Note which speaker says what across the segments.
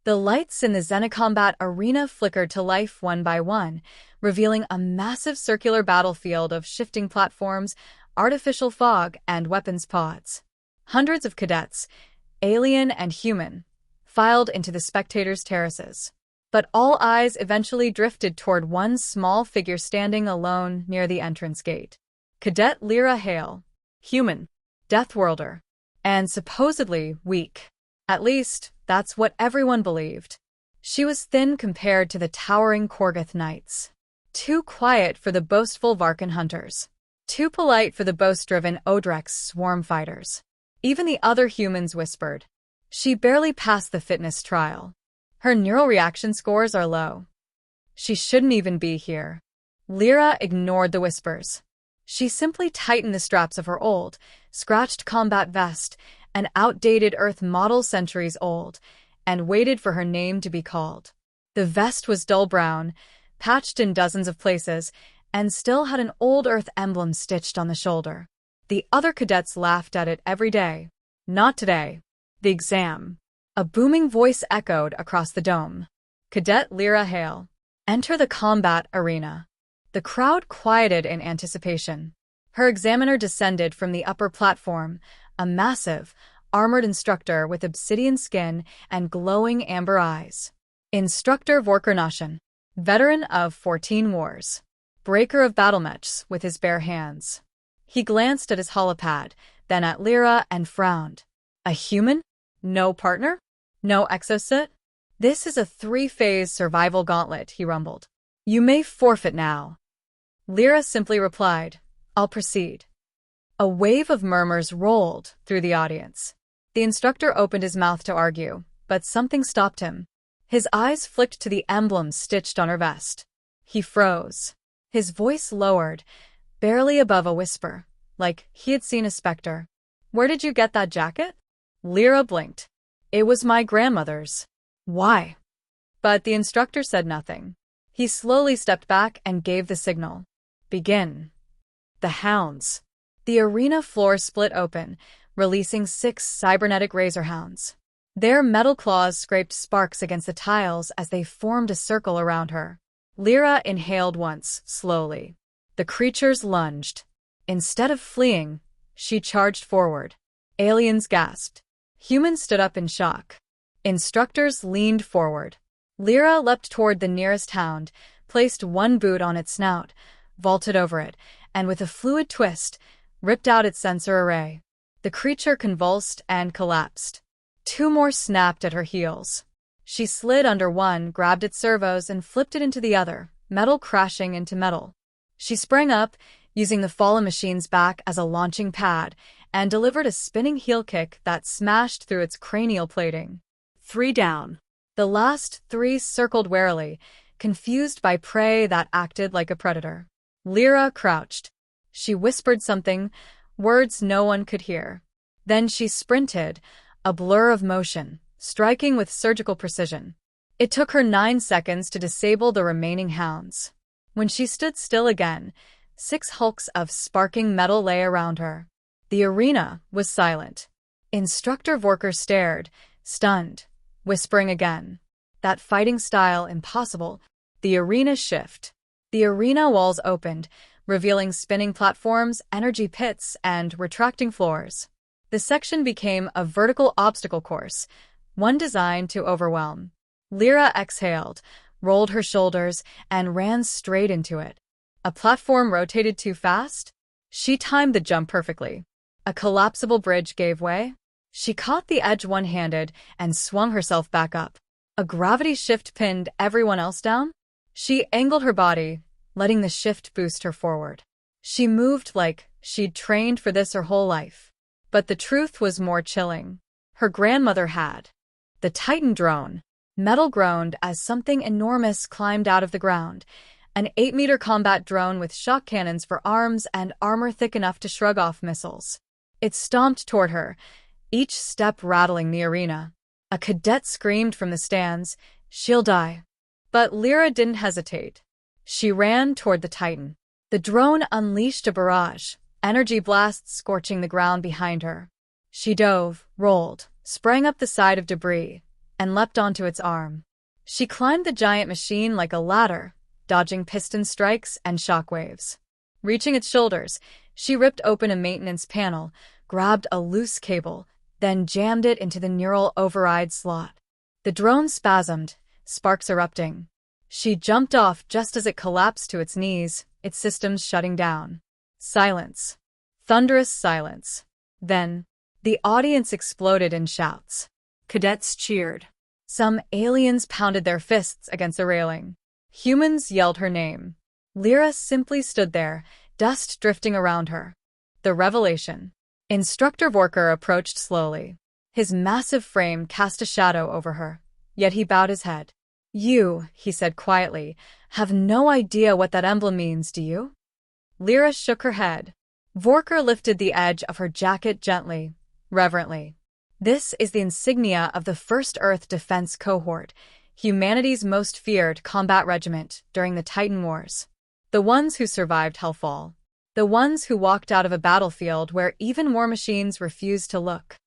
Speaker 1: The lights in the Xenocombat arena flickered to life one by one, revealing a massive circular battlefield of shifting platforms, artificial fog, and weapons pods. Hundreds of cadets, alien and human, filed into the spectators' terraces. But all eyes eventually drifted toward one small figure standing alone near the entrance gate. Cadet Lyra Hale. Human. Deathworlder. And supposedly weak. At least, that's what everyone believed. She was thin compared to the towering Korgoth knights. Too quiet for the boastful Varkan hunters. Too polite for the boast-driven Odrek's swarm fighters. Even the other humans whispered. She barely passed the fitness trial. Her neural reaction scores are low. She shouldn't even be here. Lyra ignored the whispers. She simply tightened the straps of her old, scratched combat vest, an outdated Earth model centuries old, and waited for her name to be called. The vest was dull brown, patched in dozens of places, and still had an old Earth emblem stitched on the shoulder. The other cadets laughed at it every day. Not today. The exam. A booming voice echoed across the dome. Cadet Lyra Hale. Enter the combat arena. The crowd quieted in anticipation. Her examiner descended from the upper platform, a massive, armored instructor with obsidian skin and glowing amber eyes. Instructor Vorkernashen, veteran of 14 wars. Breaker of battle mechs with his bare hands. He glanced at his holopad, then at Lyra and frowned. A human? No partner? No exosuit? This is a 3-phase survival gauntlet, he rumbled. You may forfeit now. Lyra simply replied, I'll proceed. A wave of murmurs rolled through the audience. The instructor opened his mouth to argue, but something stopped him. His eyes flicked to the emblem stitched on her vest. He froze. His voice lowered, barely above a whisper, like he had seen a specter. Where did you get that jacket? Lyra blinked. It was my grandmother's. Why? But the instructor said nothing. He slowly stepped back and gave the signal. Begin. The hounds. The arena floor split open, releasing 6 cybernetic razorhounds. Their metal claws scraped sparks against the tiles as they formed a circle around her. Lyra inhaled once, slowly. The creatures lunged. Instead of fleeing, she charged forward. Aliens gasped. Humans stood up in shock. Instructors leaned forward. Lyra leapt toward the nearest hound, placed one boot on its snout, vaulted over it, and with a fluid twist, ripped out its sensor array. The creature convulsed and collapsed. 2 more snapped at her heels. She slid under one, grabbed its servos, and flipped it into the other, metal crashing into metal. She sprang up, using the fallen machine's back as a launching pad, and delivered a spinning heel kick that smashed through its cranial plating. 3 down. The last 3 circled warily, confused by prey that acted like a predator. Lyra crouched. She whispered something, words no one could hear. Then she sprinted, a blur of motion, striking with surgical precision. It took her 9 seconds to disable the remaining hounds. When she stood still again, 6 hulks of sparking metal lay around her. The arena was silent. Instructor Vorker stared, stunned, whispering again. That fighting style impossible. The arena shift. The arena walls opened, revealing spinning platforms, energy pits, and retracting floors. The section became a vertical obstacle course, one designed to overwhelm. Lyra exhaled, rolled her shoulders, and ran straight into it. A platform rotated too fast? She timed the jump perfectly. A collapsible bridge gave way. She caught the edge one-handed and swung herself back up. A gravity shift pinned everyone else down. She angled her body, letting the shift boost her forward. She moved like she'd trained for this her whole life. But the truth was more chilling. Her grandmother had. The Titan drone. Metal groaned as something enormous climbed out of the ground. An 8-meter combat drone with shock cannons for arms and armor thick enough to shrug off missiles. It stomped toward her, each step rattling the arena. A cadet screamed from the stands, "She'll die." But Lyra didn't hesitate. She ran toward the Titan. The drone unleashed a barrage, energy blasts scorching the ground behind her. She dove, rolled, sprang up the side of debris, and leapt onto its arm. She climbed the giant machine like a ladder, dodging piston strikes and shockwaves. Reaching its shoulders, she ripped open a maintenance panel, grabbed a loose cable, then jammed it into the neural override slot. The drone spasmed, sparks erupting. She jumped off just as it collapsed to its knees, its systems shutting down. Silence. Thunderous silence. Then, the audience exploded in shouts. Cadets cheered. Some aliens pounded their fists against the railing. Humans yelled her name. Lyra simply stood there, dust drifting around her. The revelation. Instructor Vorker approached slowly. His massive frame cast a shadow over her, yet he bowed his head. "You," he said quietly, "have no idea what that emblem means, do you?" Lyra shook her head. Vorker lifted the edge of her jacket gently, reverently. "This is the insignia of the 1st Earth Defense Cohort, humanity's most feared combat regiment during the Titan Wars. The ones who survived Hellfall. The ones who walked out of a battlefield where even war machines refused to look."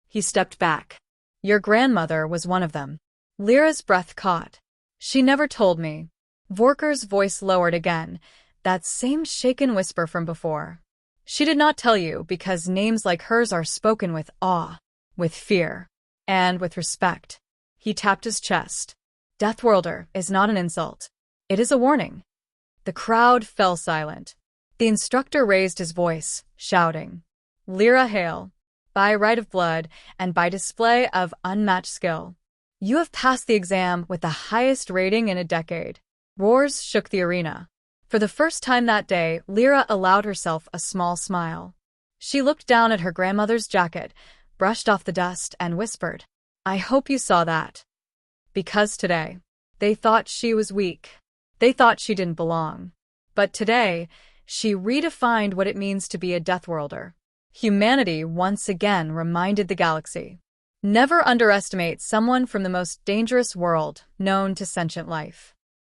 Speaker 1: He stepped back. "Your grandmother was one of them." Lyra's breath caught. "She never told me." Vorker's voice lowered again, that same shaken whisper from before. "She did not tell you because names like hers are spoken with awe, with fear, and with respect." He tapped his chest. "Deathworlder is not an insult. It is a warning." The crowd fell silent. The instructor raised his voice, shouting, "Lyra Hale, by right of blood and by display of unmatched skill, you have passed the exam with the highest rating in a decade." Roars shook the arena. For the first time that day, Lyra allowed herself a small smile. She looked down at her grandmother's jacket, brushed off the dust, and whispered, "I hope you saw that." Because today, they thought she was weak. They thought she didn't belong. But today, she redefined what it means to be a Deathworlder. Humanity once again reminded the galaxy. Never underestimate someone from the most dangerous world known to sentient life.